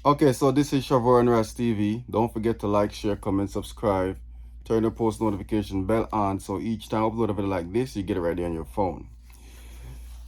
Okay, so this is Shavor and Ras TV. Don't forget to like, share, comment, subscribe. Turn the post notification bell on so each time I upload a video like this, you get it right there on your phone.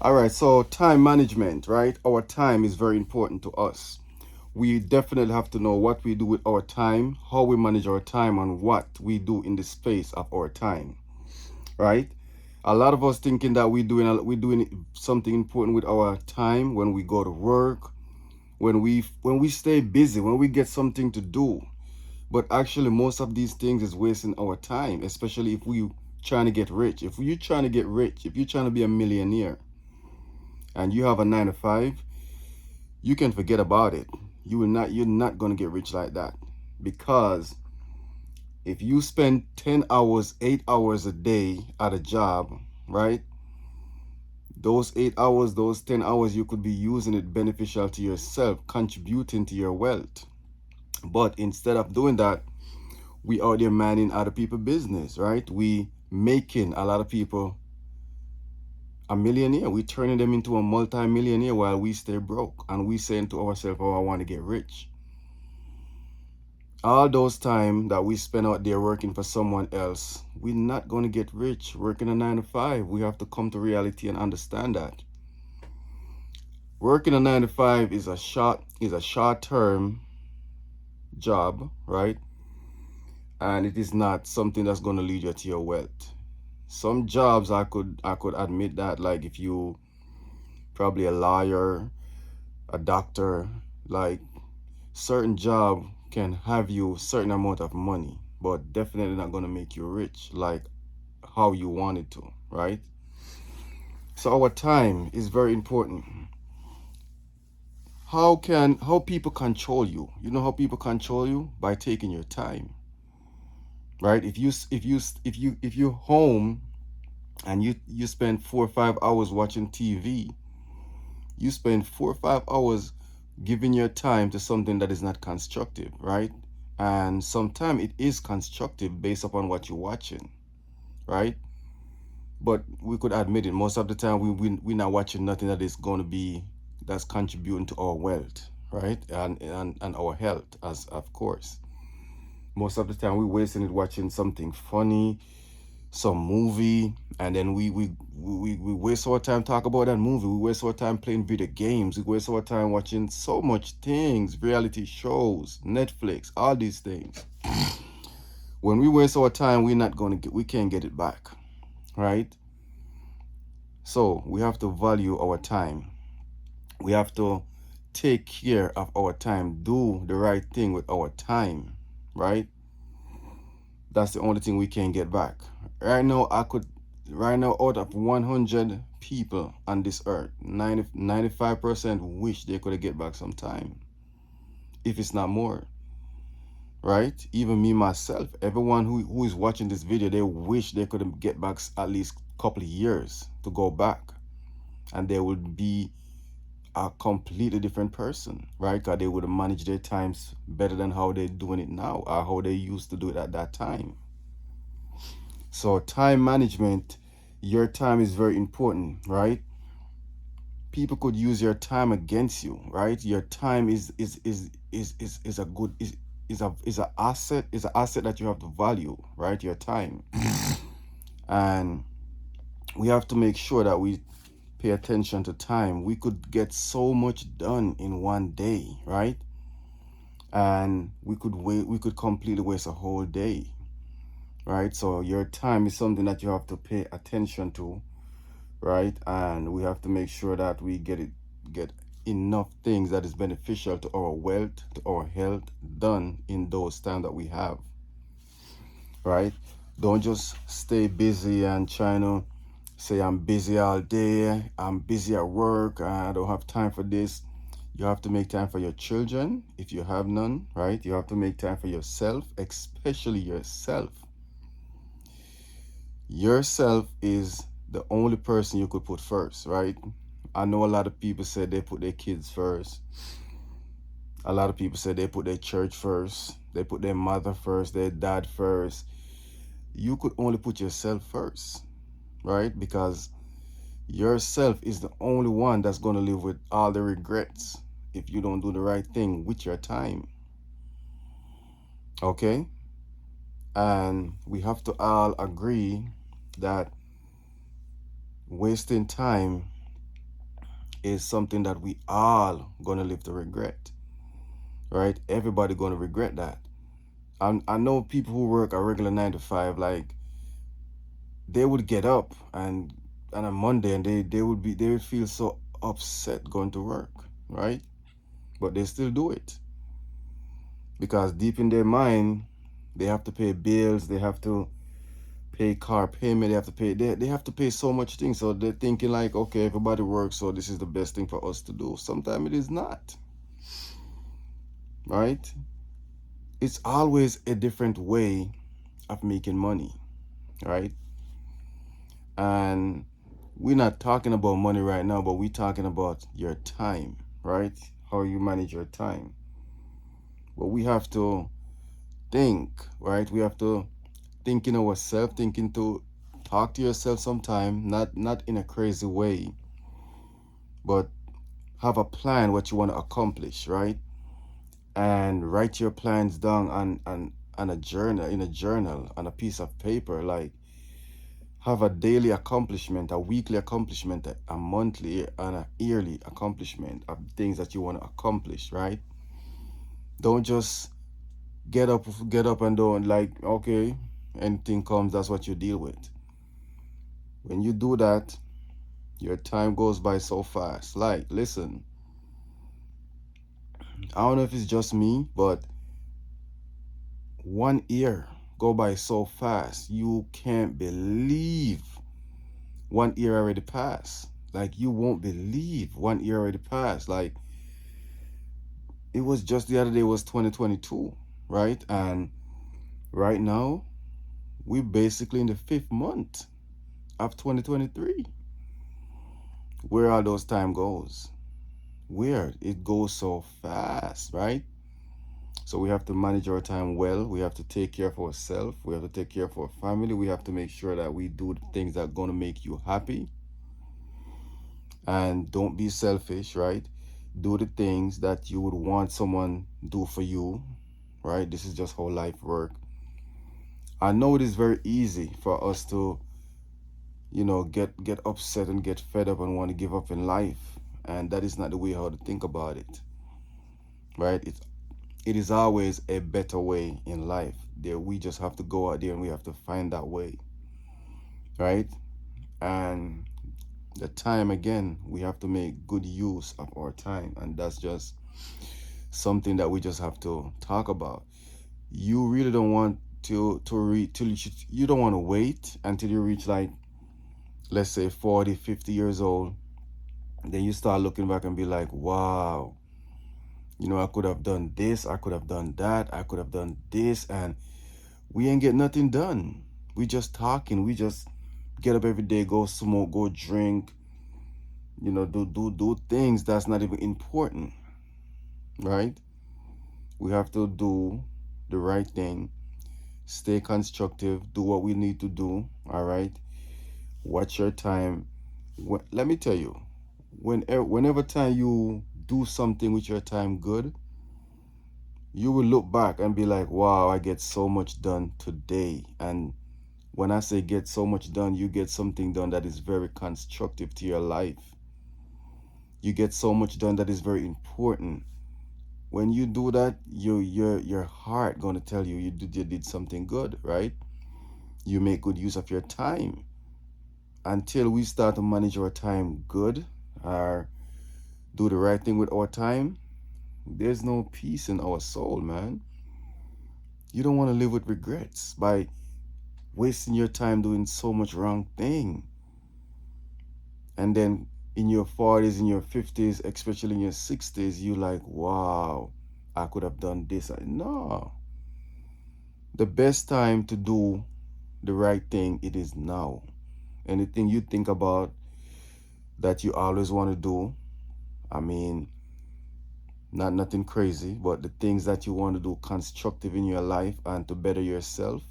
All right, so time management, right? Our time is very important to us. We definitely have to know what we do with our time, how we manage our time, and what we do in the space of our time, right? A lot of us thinking that we're doing something important with our time when we go to work, when we stay busy, when we get something to do. But actually, most of these things is wasting our time, especially if we trying to get rich. If you're trying to get rich, if you're trying to be a millionaire, and you have a 9 to 5, you can forget about it. You're not gonna get rich like that, because if you spend 10 hours, 8 hours a day at a job, right? Those 8 hours, those 10 hours, you could be using it beneficial to yourself, contributing to your wealth. But instead of doing that, we out there manning other people's business, right? We making a lot of people a millionaire. We turning them into a multi-millionaire while we stay broke, and we saying to ourselves, "Oh, I want to get rich." All those time that we spend out there working for someone else, we're not going to get rich working a 9 to 5. We have to come to reality and understand that working a 9 to 5 is a short term job, right? And it is not something that's going to lead you to your wealth. Some jobs I could admit that, like if you probably a lawyer, a doctor, like certain job can have you certain amount of money, but definitely not going to make you rich like how you want it to, right? So our time is very important. How people control you? You know how people control you? By taking your time, right? If you home and you spend 4 or 5 hours watching TV, you spend 4 or 5 hours giving your time to something that is not constructive, right? And sometimes it is constructive based upon what you're watching, right? But we could admit it, most of the time we're not watching nothing that is going to be that's contributing to our wealth, right? And our health, as of course. Most of the time we're wasting it watching something funny, some movie, and then we waste our time talk about that movie. We waste our time playing video games. We waste our time watching so much things, reality shows, Netflix, all these things. When we waste our time, we can't get it back, right? So we have to value our time. We have to take care of our time, do the right thing with our time, right? That's the only thing we can get back. Right now, right now, out of 100 people on this earth, 95% wish they could get back some time, if it's not more, right? Even me, myself, everyone who is watching this video, they wish they could get back at least a couple of years to go back, and they would be a completely different person, right? Because they would have managed their times better than how they're doing it now, or how they used to do it at that time. So time management, your time is very important, right? People could use your time against you, right? Your time is a good is an asset that you have to value, right? Your time. And we have to make sure that we pay attention to time. We could get so much done in one day, right? And we could completely waste a whole day, right? So your time is something that you have to pay attention to, right? And we have to make sure that we get enough things that is beneficial to our wealth, to our health, done in those time that we have, right? Don't just stay busy and trying to say I'm busy all day, I'm busy at work, I don't have time for this. You have to make time for your children if you have none, right? You have to make time for yourself, especially yourself. Yourself is the only person you could put first, right? I know a lot of people say they put their kids first. A lot of people say they put their church first. They put their mother first, their dad first. You could only put yourself first, right? Because yourself is the only one that's going to live with all the regrets if you don't do the right thing with your time. Okay? And we have to all agree that wasting time is something that we all gonna live to regret. Right? Everybody gonna regret that. I know people who work a regular 9 to 5, like they would get up and on a Monday and they would feel so upset going to work, right? But they still do it because deep in their mind they have to pay bills, they have to pay car payment, they have to pay they have to pay so much things. So they're thinking like, okay, everybody works, so this is the best thing for us to do. Sometimes it is not, right? It's always a different way of making money, right? And we're not talking about money right now, but we're talking about your time, right? How you manage your time. But we have to think, right? We have to think in ourselves, thinking to talk to yourself sometime, not in a crazy way, but have a plan what you want to accomplish, right? And write your plans down on a journal, in a journal, on a piece of paper. Like, have a daily accomplishment, a weekly accomplishment, a monthly and a yearly accomplishment of things that you want to accomplish, right? Don't just get up and don't, like, okay, anything comes, that's what you deal with. When you do that, your time goes by so fast. Like, listen, I don't know if it's just me, but 1 year go by so fast. You can't believe 1 year already passed. Like, you won't believe 1 year already passed. Like, it was just the other day was 2022, right? And right now, we're basically in the 5th month of 2023. Where all those time goes? Where it goes so fast, right? So we have to manage our time well. We have to take care of ourselves. We have to take care of our family. We have to make sure that we do the things that are going to make you happy. And don't be selfish, right? Do the things that you would want someone do for you, right? This is just how life works. I know it is very easy for us to, get upset and get fed up and want to give up in life. And that is not the way how to think about it, right? It is always a better way in life. There, we just have to go out there and we have to find that way, right? And the time, again, we have to make good use of our time, and that's just something that we just have to talk about. You really don't want to reach till you don't want to wait until you reach, like, let's say 40, 50 years old. Then you start looking back and be like, wow, I could have done this, I could have done that, I could have done this, and we ain't get nothing done. We just talking. We just get up every day, go smoke, go drink, do things that's not even important, right? We have to do the right thing, stay constructive, do what we need to do, all right? Watch your time. Let me tell you, whenever time you do something with your time good, you will look back and be like, wow, I get so much done today. And when I say get so much done, you get something done that is very constructive to your life. You get so much done that is very important. When you do that, your heart gonna tell you you did something good, right? You make good use of your time. Until we start to manage our time good, or do the right thing with our time, there's no peace in our soul, man. You don't want to live with regrets by wasting your time doing so much wrong thing. And then in your 40s, in your 50s, especially in your 60s, you like, wow, I could have done this. No. The best time to do the right thing, it is now. Anything you think about that you always want to do, I mean, not nothing crazy, but the things that you want to do constructive in your life and to better yourself,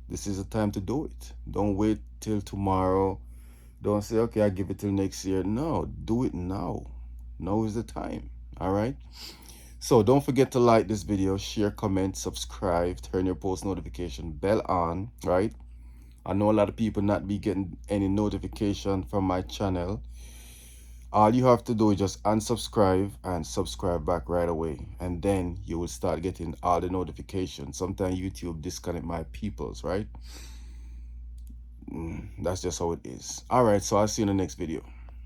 this is the time to do it. Don't wait till tomorrow. Don't say, okay, I'll give it till next year. No, do it now. Now is the time, All right. So don't forget to like this video, share, comment, subscribe, turn your post notification bell on, right? I know a lot of people not be getting any notification from my channel. All you have to do is just unsubscribe and subscribe back right away, and then you will start getting all the notifications. Sometimes YouTube disconnect my peoples, right? That's just how it is. All right, so I'll see you in the next video.